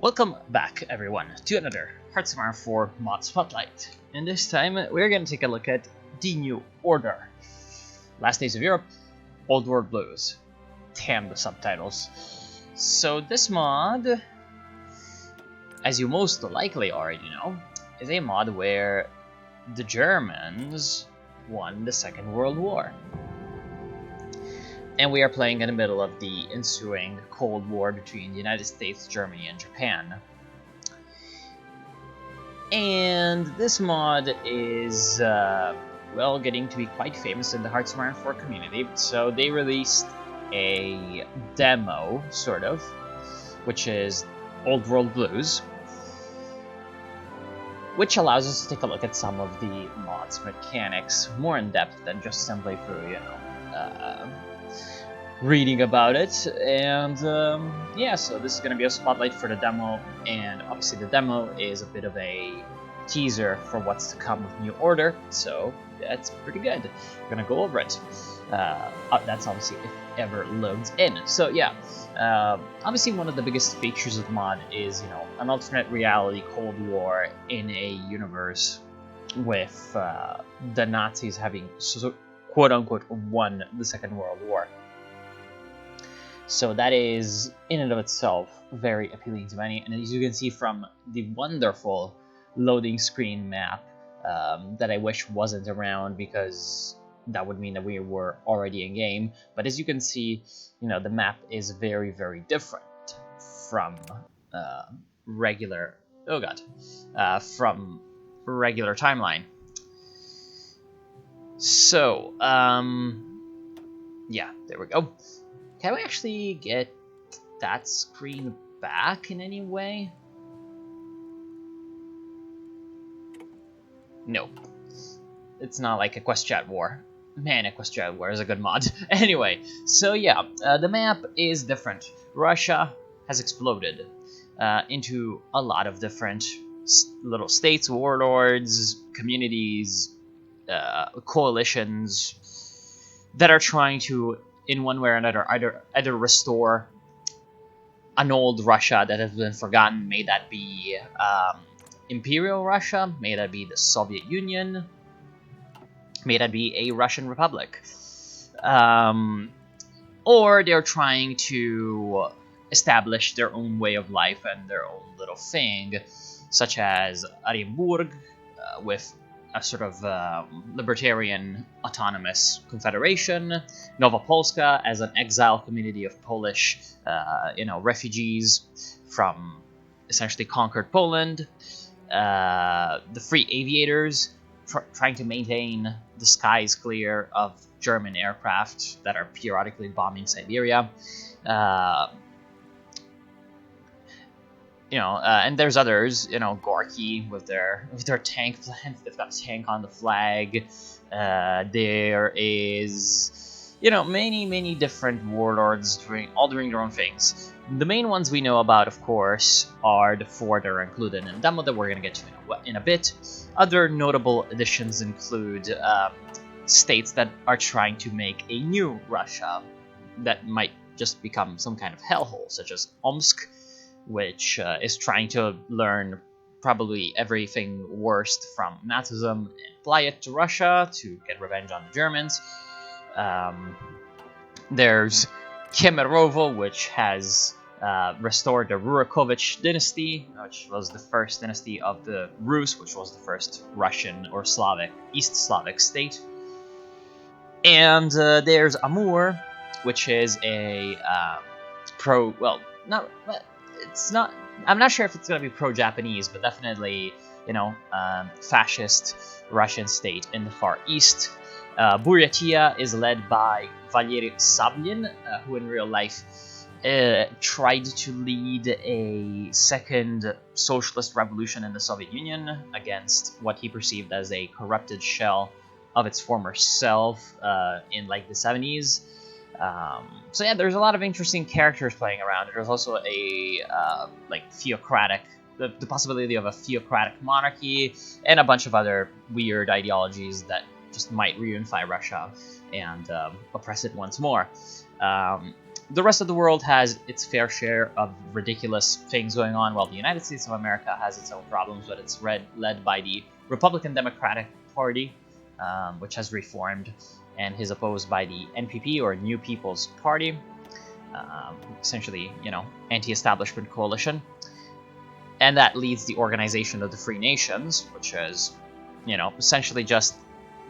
Welcome back, everyone, to another Hearts of Iron 4 Mod Spotlight. And this time, we're going to take a look at the New Order. Last Days of Europe, Old World Blues. Damn the subtitles. So this mod, as you most likely already know, is a mod where the Germans won the Second World War. And we are playing in the middle of the ensuing Cold War between the United States, Germany, and Japan. And this mod is, well, getting to be quite famous in the Hearts of Iron 4 community. So they released a demo, sort of, which is Old World Blues, which allows us to take a look at some of the mod's mechanics more in depth than just simply through, reading about it. And yeah, so this is going to be a spotlight for the demo, and obviously the demo is a bit of a teaser for what's to come with New Order, so that's pretty good. We're going to go over it. That's obviously if ever loads in. So yeah, obviously one of the biggest features of the mod is, an alternate reality Cold War in a universe with the Nazis having quote-unquote won the Second World War. So that is, in and of itself, very appealing to many. And as you can see from the wonderful loading screen map that I wish wasn't around, because that would mean that we were already in game. But as you can see, the map is very, very different from regular timeline. So, yeah, there we go. Can we actually get that screen back in any way? Nope. It's not like EquestChat War. Man, EquestChat War is a good mod. Anyway, so yeah, the map is different. Russia has exploded into a lot of different little states, warlords, communities, coalitions that are trying to, in one way or another, either restore an old Russia that has been forgotten. May that be Imperial Russia, may that be the Soviet Union, may that be a Russian Republic. Or they're trying to establish their own way of life and their own little thing, such as Orenburg, with a sort of libertarian autonomous confederation, Nowa Polska as an exile community of Polish, refugees from essentially conquered Poland, the Free Aviators trying to maintain the skies clear of German aircraft that are periodically bombing Siberia. And there's others, Gorky with their tank plant. They've got a tank on the flag. There is, many different warlords doing their own things. The main ones we know about, of course, are the four that are included in the demo that we're going to get to in a bit. Other notable additions include states that are trying to make a new Russia that might just become some kind of hellhole, such as Omsk, which is trying to learn probably everything worst from Nazism and apply it to Russia to get revenge on the Germans. There's Kemerovo, which has restored the Rurikovich dynasty, which was the first dynasty of the Rus, which was the first Russian or East Slavic state. And there's Amur, which is a I'm not sure if it's going to be pro-Japanese, but definitely, fascist Russian state in the Far East. Buryatia is led by Valery Sablin, who in real life tried to lead a second socialist revolution in the Soviet Union against what he perceived as a corrupted shell of its former self in the 70s. So yeah, there's a lot of interesting characters playing around. There's also a theocratic, the possibility of a theocratic monarchy, and a bunch of other weird ideologies that just might reunify Russia and oppress it once more. The rest of the world has its fair share of ridiculous things going on, while the United States of America has its own problems, but it's led by the Republican Democratic Party, which has reformed and is opposed by the NPP, or New People's Party, essentially, anti-establishment coalition. And that leads the Organization of the Free Nations, which is, essentially just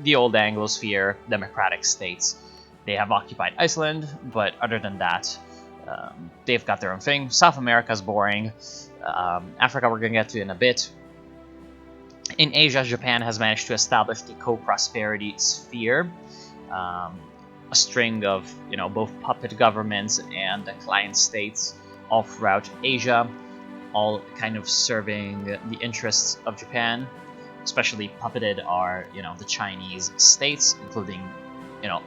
the old Anglosphere democratic states. They have occupied Iceland, but other than that, they've got their own thing. South America's boring. Africa we're going to get to in a bit. In Asia, Japan has managed to establish the co-prosperity sphere, a string of, both puppet governments and client states all throughout Asia, all kind of serving the interests of Japan. Especially puppeted are, the Chinese states, including,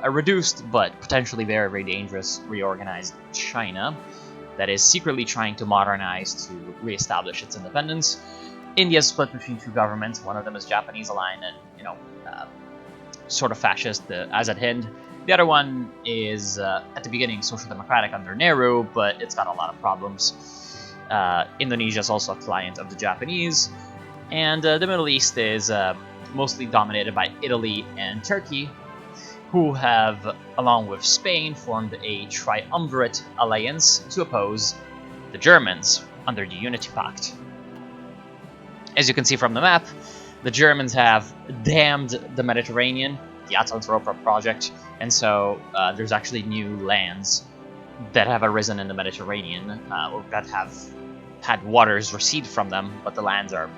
a reduced but potentially very, very dangerous reorganized China that is secretly trying to modernize to reestablish its independence. India is split between two governments. One of them is Japanese aligned and, sort of fascist, the Azad Hind. The other one is, at the beginning, social democratic under Nehru, but it's got a lot of problems. Indonesia is also a client of the Japanese. And the Middle East is mostly dominated by Italy and Turkey, who have, along with Spain, formed a triumvirate alliance to oppose the Germans under the Unity Pact. As you can see from the map, the Germans have dammed the Mediterranean, the Atalanta project, and so there's actually new lands that have arisen in the Mediterranean, or that have had waters recede from them, but the lands are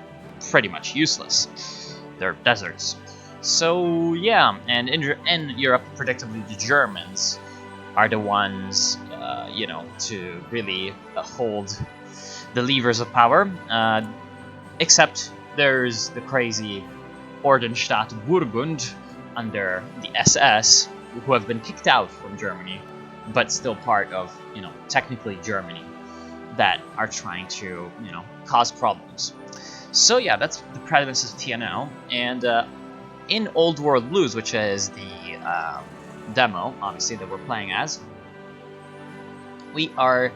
pretty much useless. They're deserts. So yeah, and in Europe, predictably, the Germans are the ones, to really hold the levers of power. Except there's the crazy Ordensstaat Burgund under the SS, who have been kicked out from Germany, but still part of, technically Germany, that are trying to, cause problems. So yeah, that's the premise of TNO, and in Old World Blues, which is the demo, obviously, that we're playing as, we are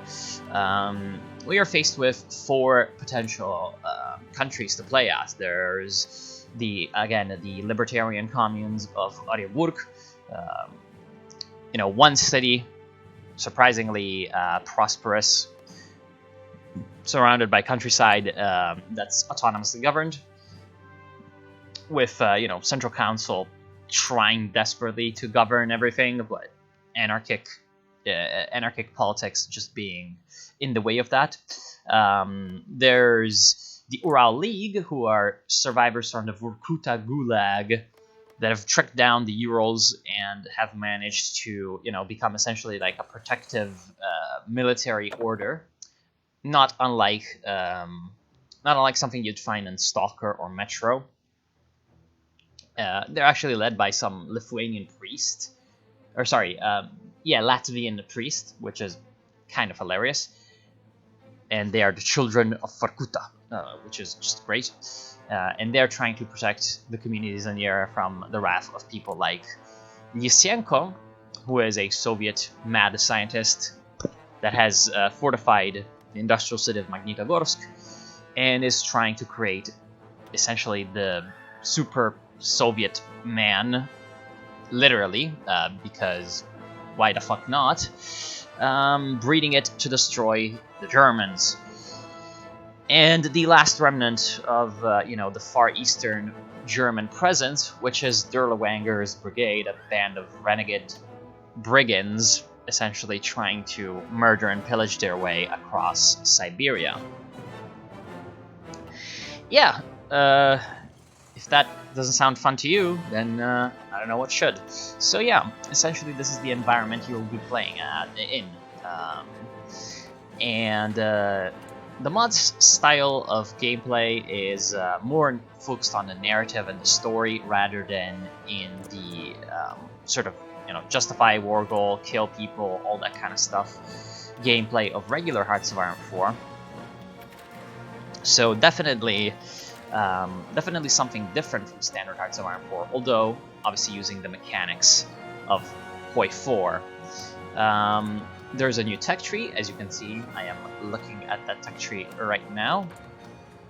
faced with 4 potential countries to play as. There's the libertarian communes of Arjeburg, one city, surprisingly prosperous, surrounded by countryside that's autonomously governed, with central council trying desperately to govern everything, but anarchic politics just being in the way of that. There's the Ural League, who are survivors from the Vorkuta Gulag that have trekked down the Urals and have managed to, become essentially like a protective military order, not unlike something you'd find in Stalker or Metro. They're actually led by some Lithuanian priest, Latvian priest, which is kind of hilarious. And they are the children of Vorkuta, which is just great. And they're trying to protect the communities in the area from the wrath of people like Lysenko, who is a Soviet mad scientist that has fortified the industrial city of Magnitogorsk and is trying to create essentially the super Soviet man, literally, because why the fuck not? Breeding it to destroy the Germans. And the last remnant of, the far eastern German presence, which is Derlewanger's brigade, a band of renegade brigands, essentially trying to murder and pillage their way across Siberia. Yeah, if that doesn't sound fun to you, then I don't know what should. So yeah, essentially this is the environment you'll be playing in. The mod's style of gameplay is more focused on the narrative and the story rather than in the sort of, justify war goal, kill people, all that kind of stuff gameplay of regular Hearts of Iron 4. So definitely something different from standard Hearts of Iron 4, although obviously using the mechanics of Hoi 4. there's a new tech tree, as you can see. I am looking at that tech tree right now.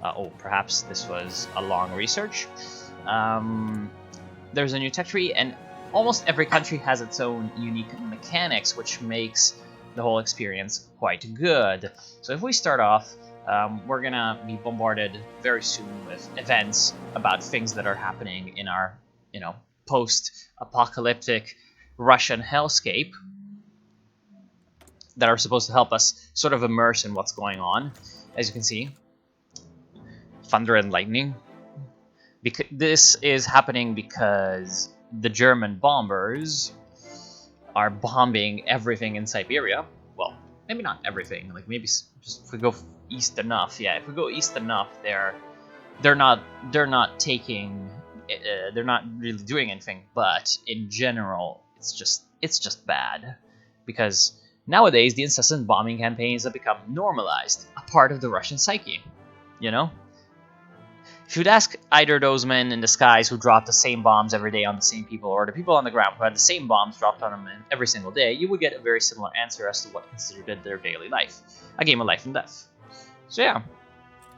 Oh, perhaps this was a long research. There's a new tech tree, and almost every country has its own unique mechanics, which makes the whole experience quite good. So if we start off, we're gonna be bombarded very soon with events about things that are happening in our, post-apocalyptic Russian hellscape that are supposed to help us sort of immerse in what's going on. As you can see, thunder and lightning. This is happening because the German bombers are bombing everything in Siberia. Well, maybe not everything. Like maybe just if we go east enough. Yeah, if we go east enough, they're not taking. They're not really doing anything. But in general, it's just bad because nowadays the incessant bombing campaigns have become normalized, a part of the Russian psyche. You know. If you'd ask either those men in the skies who dropped the same bombs every day on the same people, or the people on the ground who had the same bombs dropped on them every single day, you would get a very similar answer as to what considered their daily life. A game of life and death. So yeah,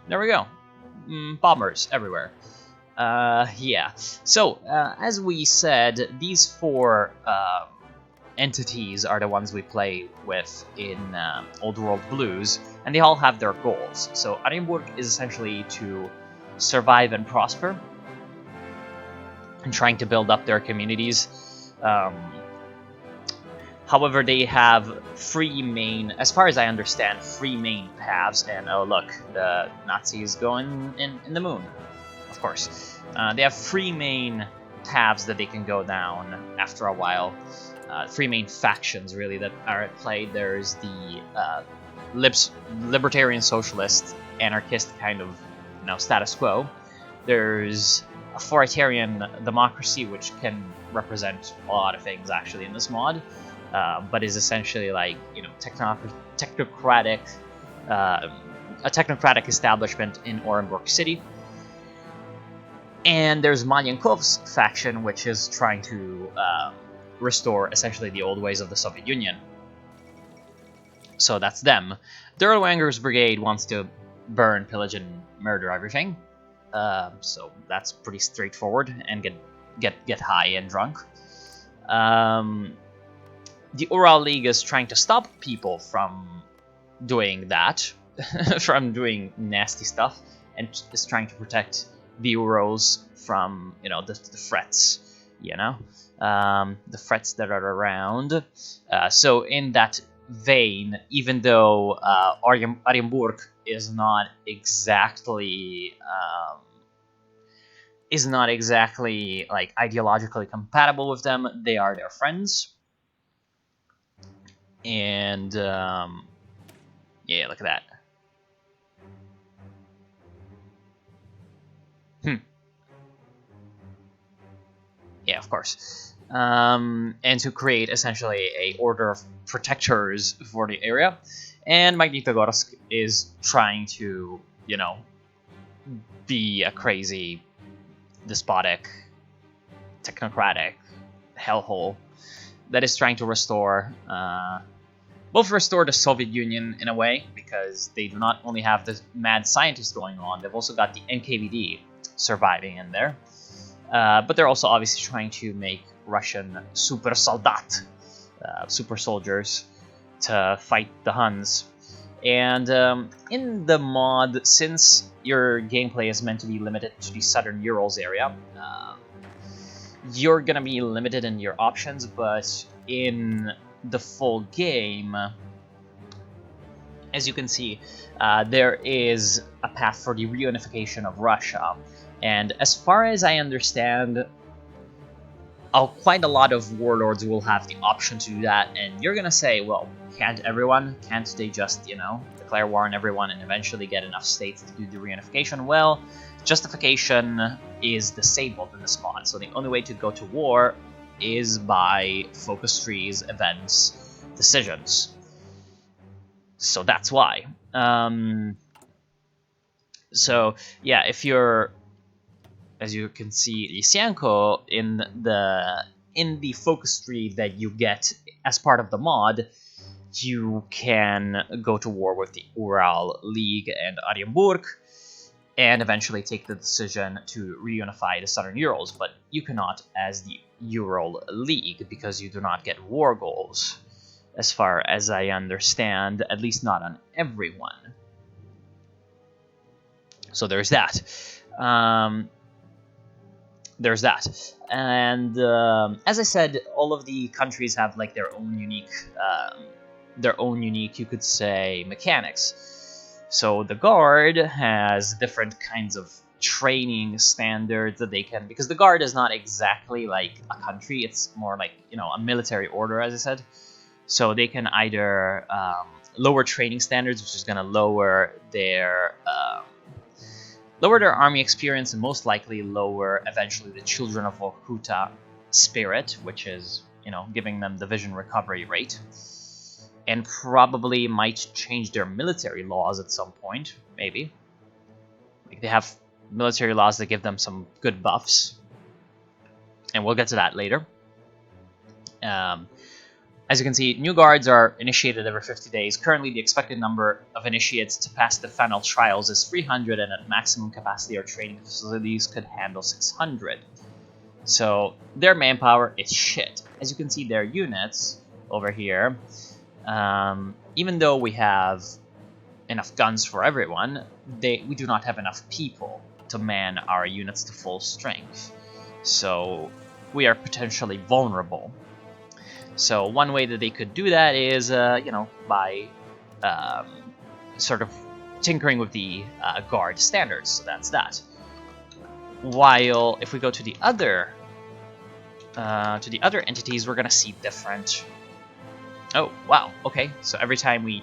there we go. Bombers everywhere. Yeah. So, as we said, these four entities are the ones we play with in Old World Blues, and they all have their goals. So Arienburg is essentially to survive and prosper, and trying to build up their communities. However, they have three main, as far as I understand, three main paths. And oh look, the Nazis going in the moon, of course. They have three main paths that they can go down after a while. Three main factions, really, that are at play. There's the libertarian socialist, anarchist kind of status quo. There's authoritarian democracy, which can represent a lot of things actually in this mod, but is essentially like technocratic, a technocratic establishment in Orenburg City. And there's Maliankov's faction, which is trying to restore essentially the old ways of the Soviet Union. So that's them. Dirlewanger's brigade wants to burn, pillage, and murder everything. So that's pretty straightforward and get high and drunk. The Ural League is trying to stop people from doing that, from doing nasty stuff, and is trying to protect the Urals from the threats, the threats that are around. So in that vein, even though Arienburg is not exactly like ideologically compatible with them, they are their friends. And yeah, look at that. Yeah, of course. And to create essentially a order of protectors for the area. And Magnitogorsk is trying to, be a crazy, despotic, technocratic hellhole that is trying to restore, both restore the Soviet Union in a way, because they do not only have the mad scientists going on, they've also got the NKVD surviving in there. But they're also obviously trying to make Russian super soldat, super soldiers, to fight the Huns. And in the mod, since your gameplay is meant to be limited to the southern Urals area, you're going to be limited in your options, but in the full game, as you can see, there is a path for the reunification of Russia. And as far as I understand, quite a lot of warlords will have the option to do that, and you're gonna say, well, can't everyone? Can't they just, declare war on everyone and eventually get enough states to do the reunification? Well, justification is disabled in this mod, so the only way to go to war is by focus trees, events, decisions. So that's why. So yeah, if you're, as you can see, Lysianko in the focus tree that you get as part of the mod, you can go to war with the Ural League and Arienburg, and eventually take the decision to reunify the Southern Urals, but you cannot as the Ural League because you do not get war goals, as far as I understand, at least not on everyone. So there's that. And as I said, all of the countries have like their own unique, you could say, mechanics. So the Guard has different kinds of training standards that they can, because the Guard is not exactly like a country, it's more like, you know, a military order, as I said. So they can either lower training standards, which is going to lower their army experience, and most likely lower eventually the Children of Vorkuta spirit, which is, you know, giving them division recovery rate. And probably might change their military laws at some point, maybe. Like they have military laws that give them some good buffs. And we'll get to that later. As you can see, new guards are initiated every 50 days. Currently, the expected number of initiates to pass the final trials is 300, and at maximum capacity, our training facilities could handle 600. So their manpower is shit. As you can see, their units over here, even though we have enough guns for everyone, we do not have enough people to man our units to full strength. So we are potentially vulnerable. So one way that they could do that is, you know, by sort of tinkering with the Guard standards. So that's that. While if we go to the other entities, we're gonna see different. Oh wow, okay. So every time we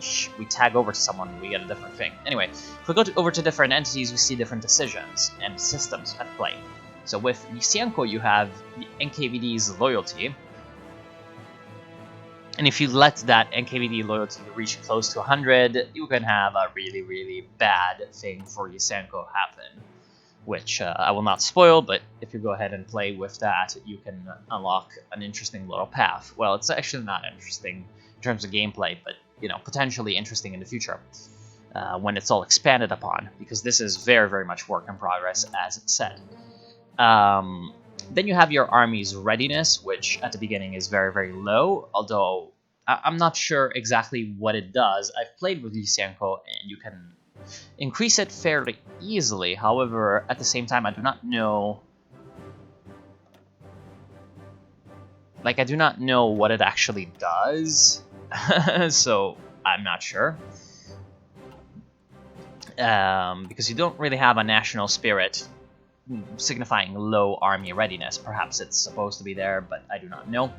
tag over to someone, we get a different thing. Anyway, if we go over to different entities, we see different decisions and systems at play. So with Lysianko, you have the NKVD's loyalty. And if you let that NKVD loyalty reach close to 100, you can have a really, really bad thing for Lysianko happen. Which I will not spoil, but if you go ahead and play with that, you can unlock an interesting little path. Well, it's actually not interesting in terms of gameplay, but, you know, potentially interesting in the future when it's all expanded upon, because this is very, very much work in progress, as it said. Then you have your army's readiness, which at the beginning is very, very low, although I'm not sure exactly what it does. I've played with Lysianko, and you can increase it fairly easily. However, at the same time, I do not know... Like, I do not know what it actually does, so I'm not sure. Because you don't really have a national spirit signifying low army readiness. Perhaps it's supposed to be there, but I do not know.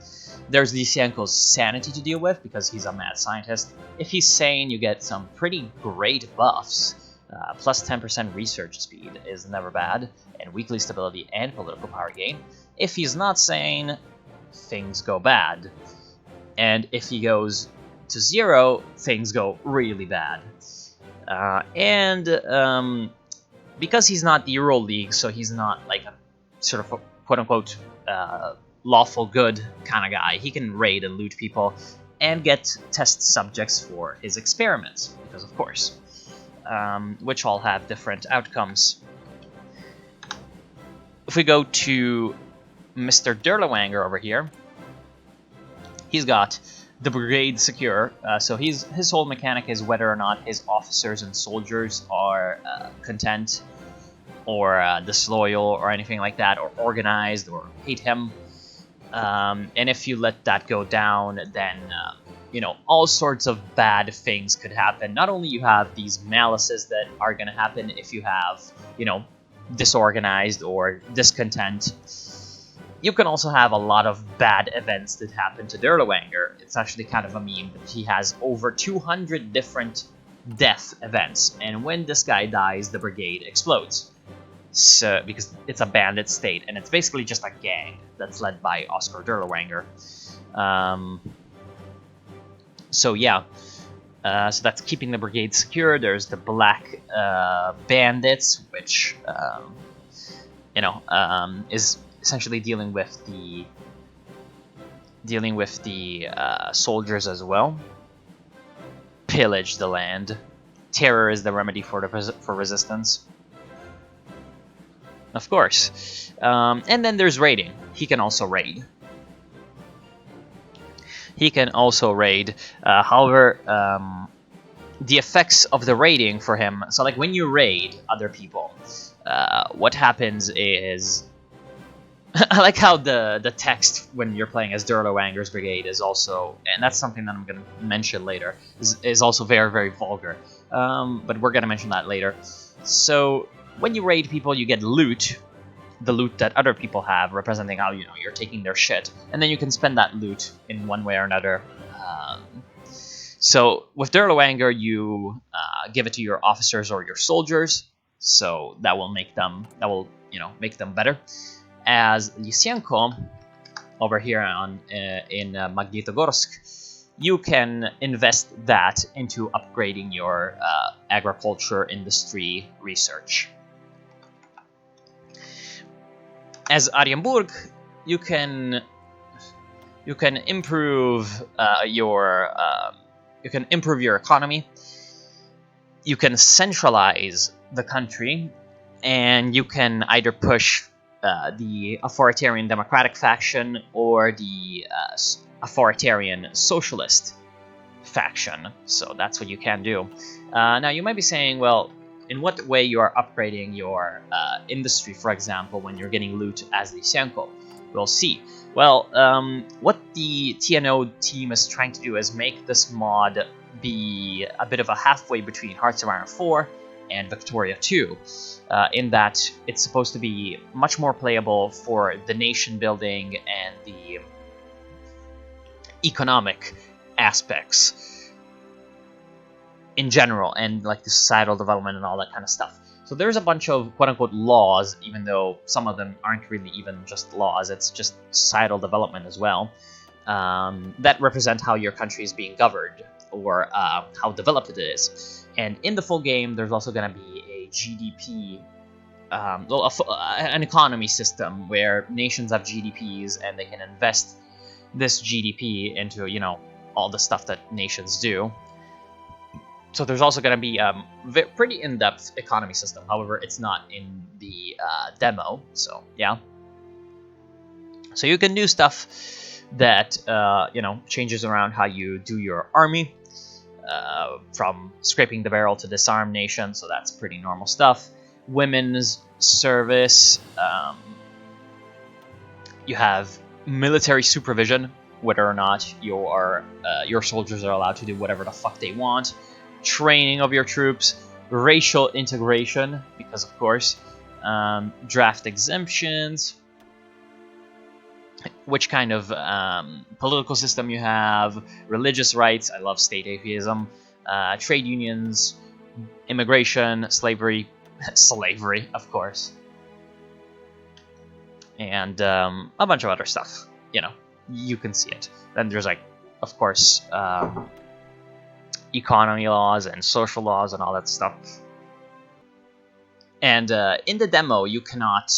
There's Lysianko's sanity to deal with, because he's a mad scientist. If he's sane, you get some pretty great buffs. Plus 10% research speed is never bad, and weekly stability and political power gain. If he's not sane, things go bad. And if he goes to 0, things go really bad. Because he's not the Ural League, so he's not like a sort of a quote-unquote lawful good kind of guy. He can raid and loot people and get test subjects for his experiments, because of course, which all have different outcomes. If we go to Mr. Derlewanger over here, he's got the brigade secure, so his whole mechanic is whether or not his officers and soldiers are content or disloyal or anything like that, or organized or hate him. And if you let that go down, then you know, all sorts of bad things could happen. Not only you have these malices that are going to happen if you have, you know, disorganized or discontent. You can also have a lot of bad events that happen to Derlewanger. It's actually kind of a meme, but he has over 200 different death events, and when this guy dies, the brigade explodes. So, because it's a bandit state, and it's basically just a gang that's led by Oscar Derlewanger. So yeah, so that's keeping the brigade secure. There's the Black Bandits, which, you know, is essentially dealing with the soldiers as well. pillage the land. Terror is the remedy for resistance. Of course. And then there's raiding. He can also raid. However, the effects of the raiding for him. So, like, when you raid other people, what happens is, I like how the text when you're playing as Durlowanger's Brigade is also, and that's something that I'm going to mention later, is also very, very vulgar. But we're going to mention that later. So, when you raid people, you get loot. The loot that other people have, representing how, you know, you're taking their shit, and then you can spend that loot in one way or another. So with Durlowanger, you give it to your officers or your soldiers, so that will make them make them better. As Lysianko, over here in Magnitogorsk, you can invest that into upgrading your agriculture, industry, research. As Arienburg, you can improve your economy. You can centralize the country, and you can either push the authoritarian democratic faction or the authoritarian socialist faction. So that's what you can do. Now you might be saying, well, in what way you are upgrading your industry, for example, when you're getting loot as Lysianko? We'll see. Well, what the TNO team is trying to do is make this mod be a bit of a halfway between Hearts of Iron 4 and Victoria 2, in that it's supposed to be much more playable for the nation building and the economic aspects in general, and like the societal development and all that kind of stuff. So there's a bunch of quote-unquote laws, even though some of them aren't really even just laws, it's just societal development as well, that represent how your country is being governed, or how developed it is. And in the full game, there's also going to be a GDP, an economy system where nations have GDPs and they can invest this GDP into, you know, all the stuff that nations do. So there's also going to be a pretty in-depth economy system. However, it's not in the demo, so yeah. So you can do stuff that, changes around how you do your army, from scraping the barrel to disarm nation, so that's pretty normal stuff. Women's service, you have military supervision, whether or not your soldiers are allowed to do whatever the fuck they want. Training of your troops, racial integration, because of course, draft exemptions, which kind of political system you have, religious rights, I love state atheism, trade unions, immigration, slavery, of course, and a bunch of other stuff, you can see it. Then there's, like, of course, economy laws and social laws and all that stuff. And in the demo, you cannot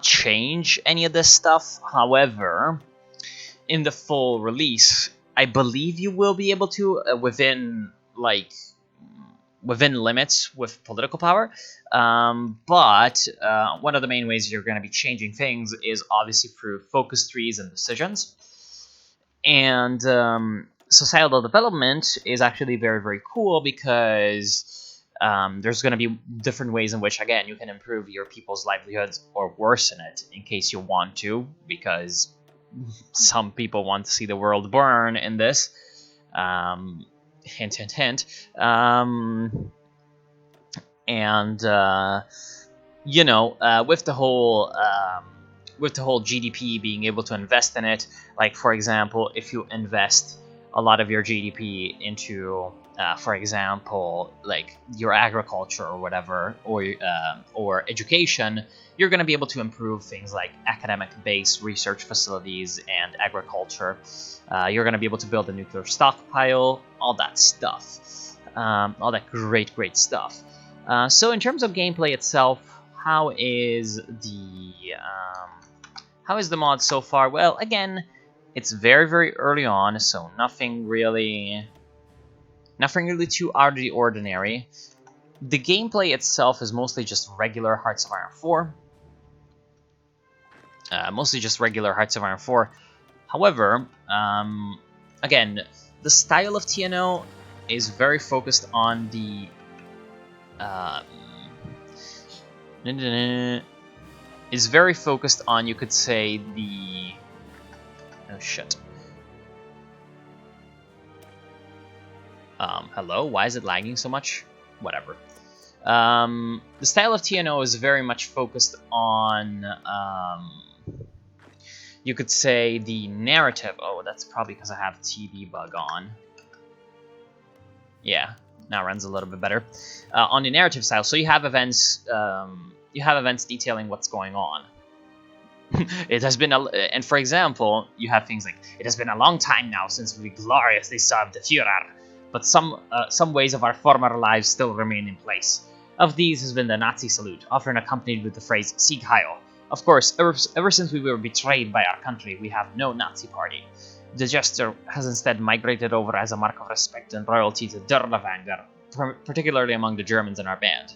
change any of this stuff. However, in the full release, I believe you will be able to, within limits with political power. But one of the main ways you're going to be changing things is obviously through focus trees and decisions. And societal development is actually very, very cool, because there's going to be different ways in which, again, you can improve your people's livelihoods or worsen it in case you want to, because some people want to see the world burn in this. Hint, hint, hint. With the whole GDP being able to invest in it, like, for example, if you invest a lot of your GDP into, for example, like your agriculture or whatever, or education, you're going to be able to improve things like academic-based research facilities and agriculture. You're going to be able to build a nuclear stockpile, all that stuff, all that great, great stuff. So in terms of gameplay itself, how is the mod so far? Well, again, It's very, very early on, so nothing really too out of the ordinary. The gameplay itself is mostly just regular Hearts of Iron 4. However, again, the style of TNO is very focused on the you could say, the oh shit. Hello, why is it lagging so much? Whatever. The style of TNO is very much focused on you could say the narrative. Oh, that's probably because I have TV bug on. Yeah, now runs a little bit better. On the narrative style, so you have events detailing what's going on. It has been and for example, you have things like, it has been a long time now since we gloriously served the Führer, but some ways of our former lives still remain in place. Of these has been the Nazi salute, often accompanied with the phrase Sieg Heil. Of course, ever since we were betrayed by our country, we have no Nazi party. The gesture has instead migrated over as a mark of respect and loyalty to Der Levanger, particularly among the Germans in our band.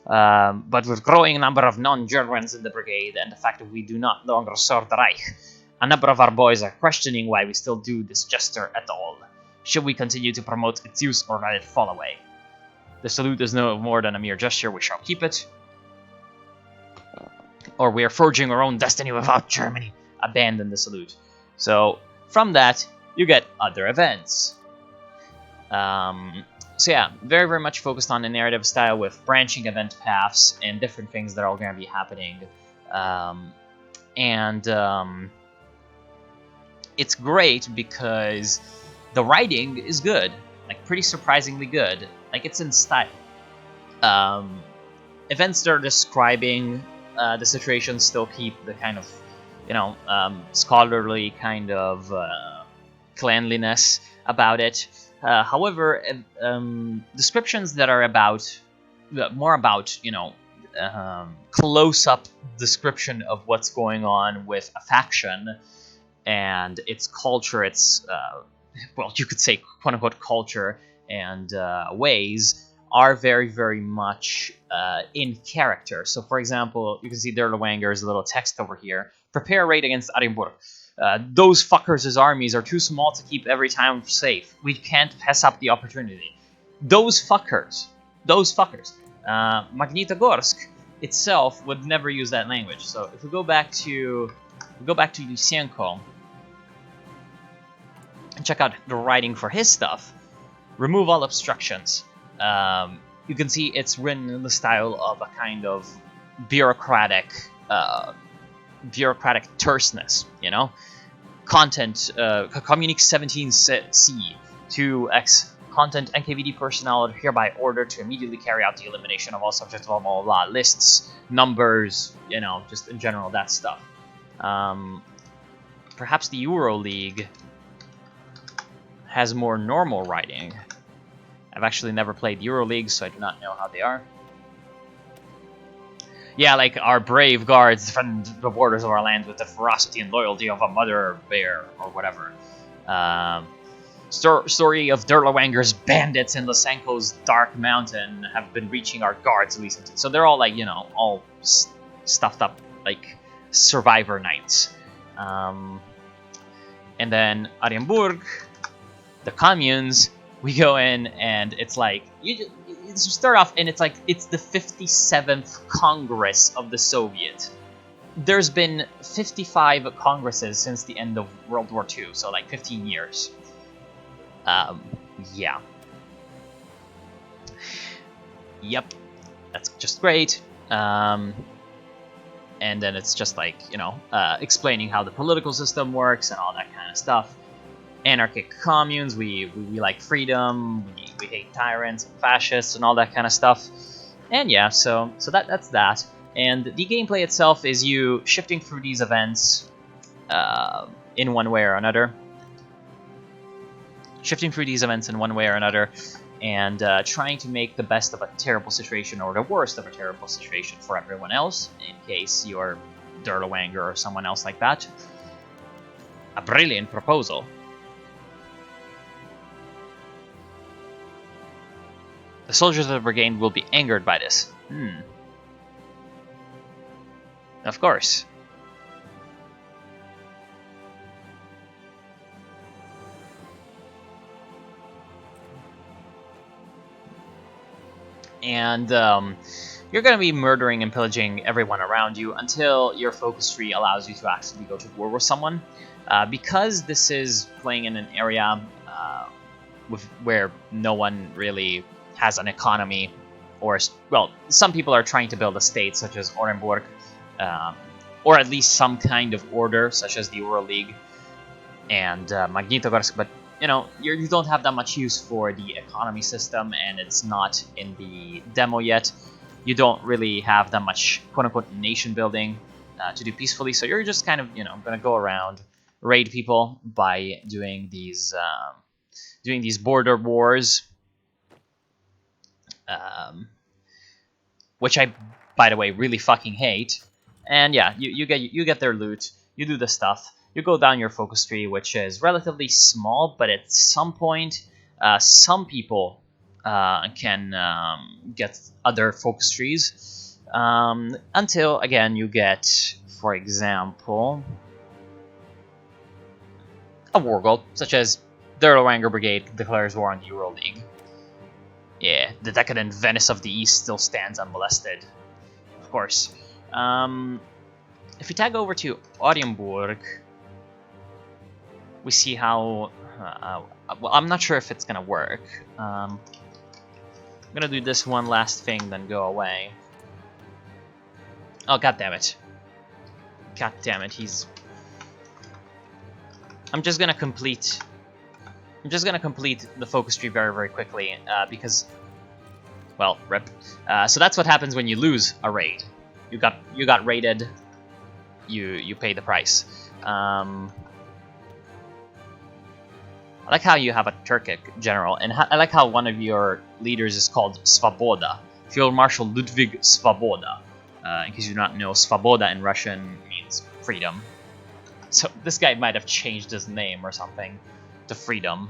But with growing number of non-Germans in the brigade and the fact that we do not longer serve the Reich, a number of our boys are questioning why we still do this gesture at all. Should we continue to promote its use or let it fall away? The salute is no more than a mere gesture, we shall keep it. Or we are forging our own destiny without Germany. Abandon the salute. So, from that, you get other events. So yeah, very, very much focused on the narrative style with branching event paths and different things that are all going to be happening. It's great because the writing is good, like pretty surprisingly good. Like, it's in style. Events that are describing the situation still keep the kind of, scholarly kind of cleanliness about it. However, descriptions that are more about, close-up description of what's going on with a faction and its culture, its, you could say, quote-unquote, culture and ways, are very, very much in character. So, for example, you can see Der Lewanger's little text over here. Prepare a raid against Arinburg. Those fuckers' armies are too small to keep every town safe. We can't pass up the opportunity. Those fuckers. Magnitogorsk itself would never use that language. So if we go back to Lysenko and check out the writing for his stuff, remove all obstructions. You can see it's written in the style of a kind of bureaucratic terseness, Content, Communique 17C, 2X, content NKVD personnel are hereby ordered to immediately carry out the elimination of all subjects of blah, blah, blah, lists, numbers, just in general, that stuff. Perhaps the Euro League has more normal writing. I've actually never played Euro League, so I do not know how they are. Yeah, like, our brave guards defend the borders of our land with the ferocity and loyalty of a mother bear, or whatever. Story of Der Lewanger's bandits in Lysenko's Dark Mountain have been reaching our guards recently. So they're all, like, all stuffed up, like, survivor knights. And then Arinburg, the communes, we go in, and it's like, you start off, and it's like, it's the 57th Congress of the Soviet. There's been 55 Congresses since the end of World War II, so like 15 years. Yeah. Yep. That's just great. And then it's just like, explaining how the political system works and all that kind of stuff. Anarchic communes, we like freedom, we hate tyrants and fascists and all that kind of stuff. And yeah, so that's that. And the gameplay itself is you shifting through these events in one way or another. And trying to make the best of a terrible situation or the worst of a terrible situation for everyone else, in case you're Der Lewanger or someone else like that. A brilliant proposal. The soldiers of the brigade will be angered by this. Of course. And you're going to be murdering and pillaging everyone around you until your focus tree allows you to actually go to war with someone. Because this is playing in an area where no one really has an economy, or, well, some people are trying to build a state, such as Orenburg, or at least some kind of order, such as the Ural League and Magnitogorsk, but you don't have that much use for the economy system, and it's not in the demo yet. You don't really have that much quote-unquote nation building to do peacefully, so you're just kind of gonna go around, raid people by doing these border wars, which I, by the way, really fucking hate. And yeah, you get their loot, you do the stuff. You go down your focus tree, which is relatively small, but at some point, some people can get other focus trees until, again, you get, for example, a war goal, such as the Erlanger Brigade declares war on the Ural League. Yeah, the decadent Venice of the East still stands unmolested, of course. If we tag over to Orenburg, we see how... well, I'm not sure if it's gonna work. I'm gonna do this one last thing, then go away. Oh, god damn it. God damn it, he's... I'm just gonna complete the focus tree very, very quickly, because... Well, rip. So that's what happens when you lose a raid. You got raided, you pay the price. I like how you have a Turkic general, and I like how one of your leaders is called Svoboda. Field Marshal Ludwig Svoboda. In case you do not know, Svoboda in Russian means freedom. So this guy might have changed his name or something to Freedom.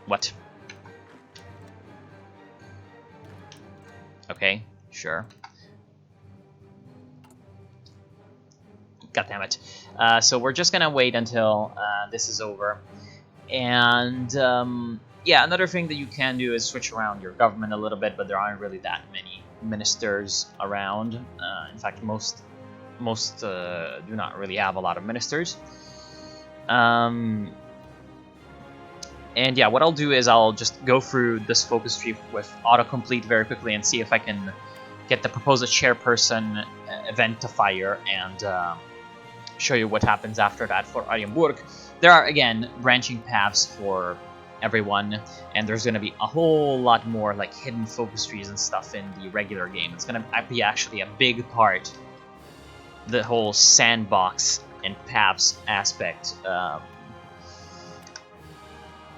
What? Okay, sure. God damn it. So we're just gonna wait until this is over. And yeah, another thing that you can do is switch around your government a little bit, but there aren't really that many ministers around. In fact, most do not really have a lot of ministers. And yeah, what I'll do is I'll just go through this focus tree with autocomplete very quickly and see if I can get the proposed chairperson event to fire and show you what happens after that for Orenburg. There are, again, branching paths for everyone, and there's going to be a whole lot more like hidden focus trees and stuff in the regular game. It's going to be actually a big part, the whole sandbox and paths aspect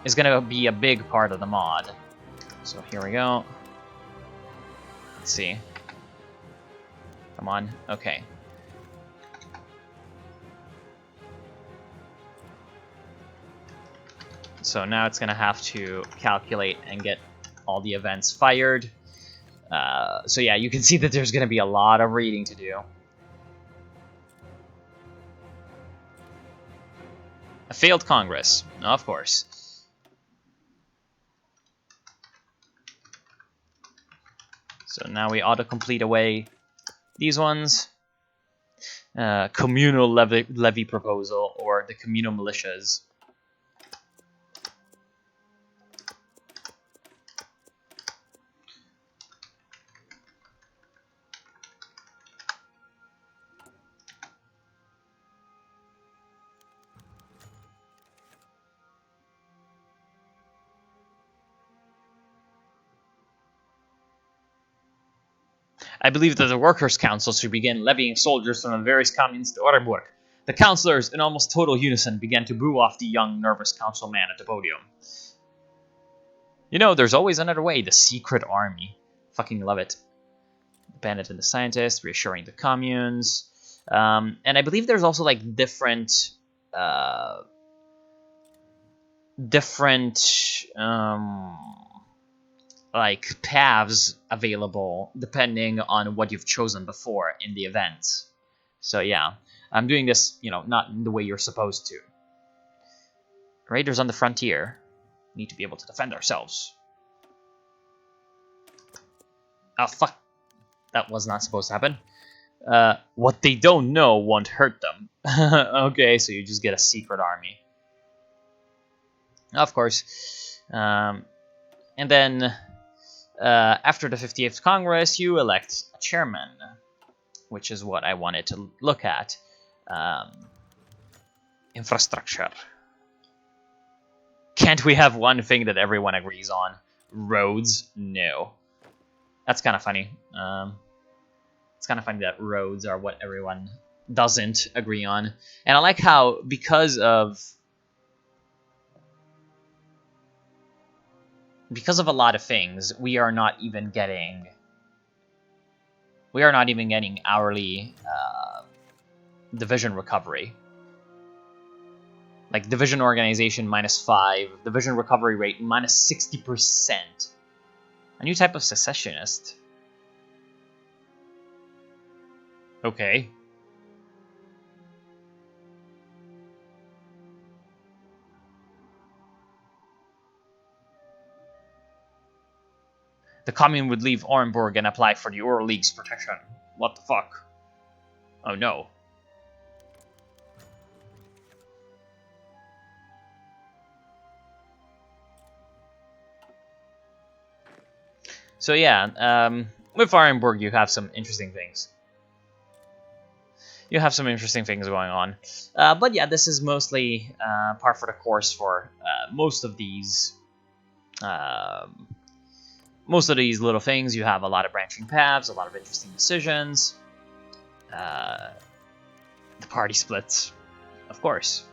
is going to be a big part of the mod. So here we go. Let's see. Come on. Okay. So now it's going to have to calculate and get all the events fired. So yeah, you can see that there's going to be a lot of reading to do. A failed Congress, of course. So now we auto-complete away these ones. Communal levy proposal, or the communal militias. I believe that the Workers' Council should begin levying soldiers from the various communes to Orenburg. The councillors, in almost total unison, began to boo off the young, nervous councilman at the podium. You know, there's always another way, the secret army. Fucking love it. The bandit and the scientist, reassuring the communes. And I believe there's also like different like paths available depending on what you've chosen before in the event. So yeah, I'm doing this, not in the way you're supposed to. Raiders on the frontier need to be able to defend ourselves. Oh fuck, that was not supposed to happen. What they don't know won't hurt them. Okay, so you just get a secret army. Of course. And then after the 58th Congress, you elect a chairman, which is what I wanted to look at. Infrastructure. Can't we have one thing that everyone agrees on? Roads? No. That's kind of funny. It's kind of funny that roads are what everyone doesn't agree on. And I like how, because of a lot of things, we are not even getting hourly division recovery. Like division organization -5, division recovery rate -60%. A new type of secessionist. Okay. The commune would leave Orenburg and apply for the Ural League's protection. What the fuck? Oh no. So yeah, with Orenburg you have some interesting things. You have some interesting things going on. But yeah, this is mostly par for the course for most of these little things. You have a lot of branching paths, a lot of interesting decisions. The party splits, of course.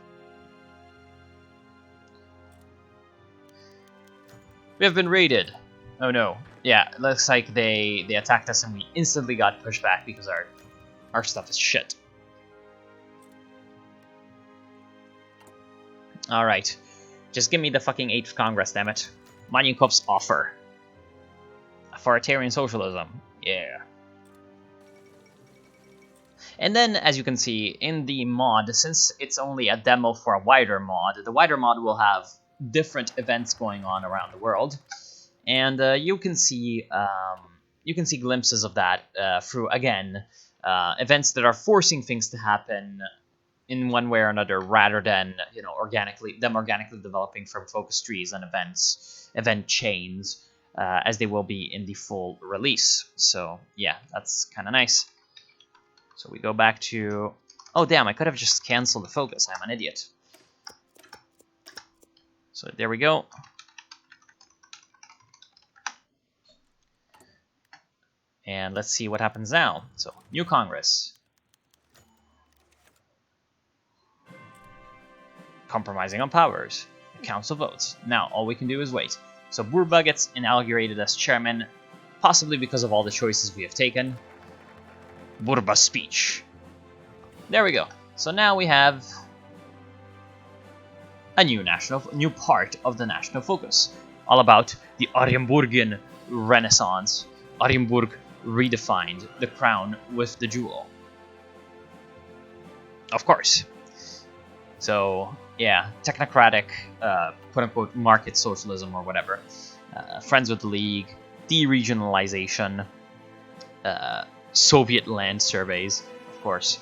We have been raided. Oh no. Yeah, it looks like they attacked us and we instantly got pushed back because our stuff is shit. Alright. Just give me the fucking 8th Congress, dammit. Malinkov's offer. Authoritarian socialism. Yeah. And then, as you can see, in the mod, since it's only a demo for a wider mod, the wider mod will have different events going on around the world. And you can see glimpses of that through, again, events that are forcing things to happen in one way or another, rather than organically developing from focus trees and event chains, as they will be in the full release. So yeah, that's kind of nice. So we go back to... Oh damn, I could have just canceled the focus. I'm an idiot. So there we go. And let's see what happens now. So, new Congress. Compromising on powers. The council votes. Now, all we can do is wait. So, Burba gets inaugurated as chairman, possibly because of all the choices we have taken. Burba's speech. There we go. So now we have a new part of the national focus. All about the Orenburgian Renaissance. Orenburg redefined, the crown with the jewel. Of course. So, yeah, technocratic, quote-unquote, market socialism or whatever. Friends with the League, deregionalization, Soviet land surveys, of course.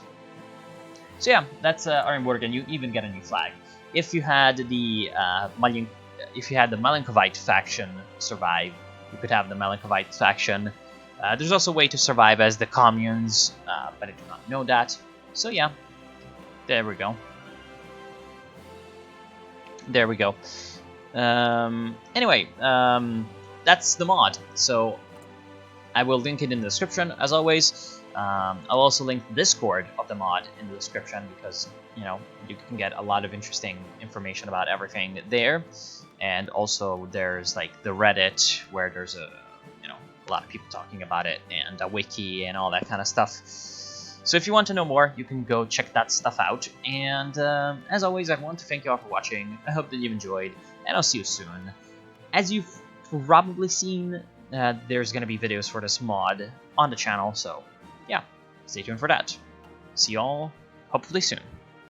So yeah, that's Orenburg, and you even get a new flag. If you had the Malinkovite faction survive, you could have the Malinkovite faction. There's also a way to survive as the communes, but I do not know that. So yeah, there we go. There we go. Anyway, that's the mod. So I will link it in the description, as always. I'll also link the Discord of the mod in the description because, you can get a lot of interesting information about everything there. And also there's like the Reddit where there's a lot of people talking about it, and a wiki and all that kind of stuff. So if you want to know more, you can go check that stuff out. And as always, I want to thank you all for watching. I hope that you've enjoyed, and I'll see you soon. As you've probably seen, there's going to be videos for this mod on the channel, so yeah, stay tuned for that. See y'all hopefully soon.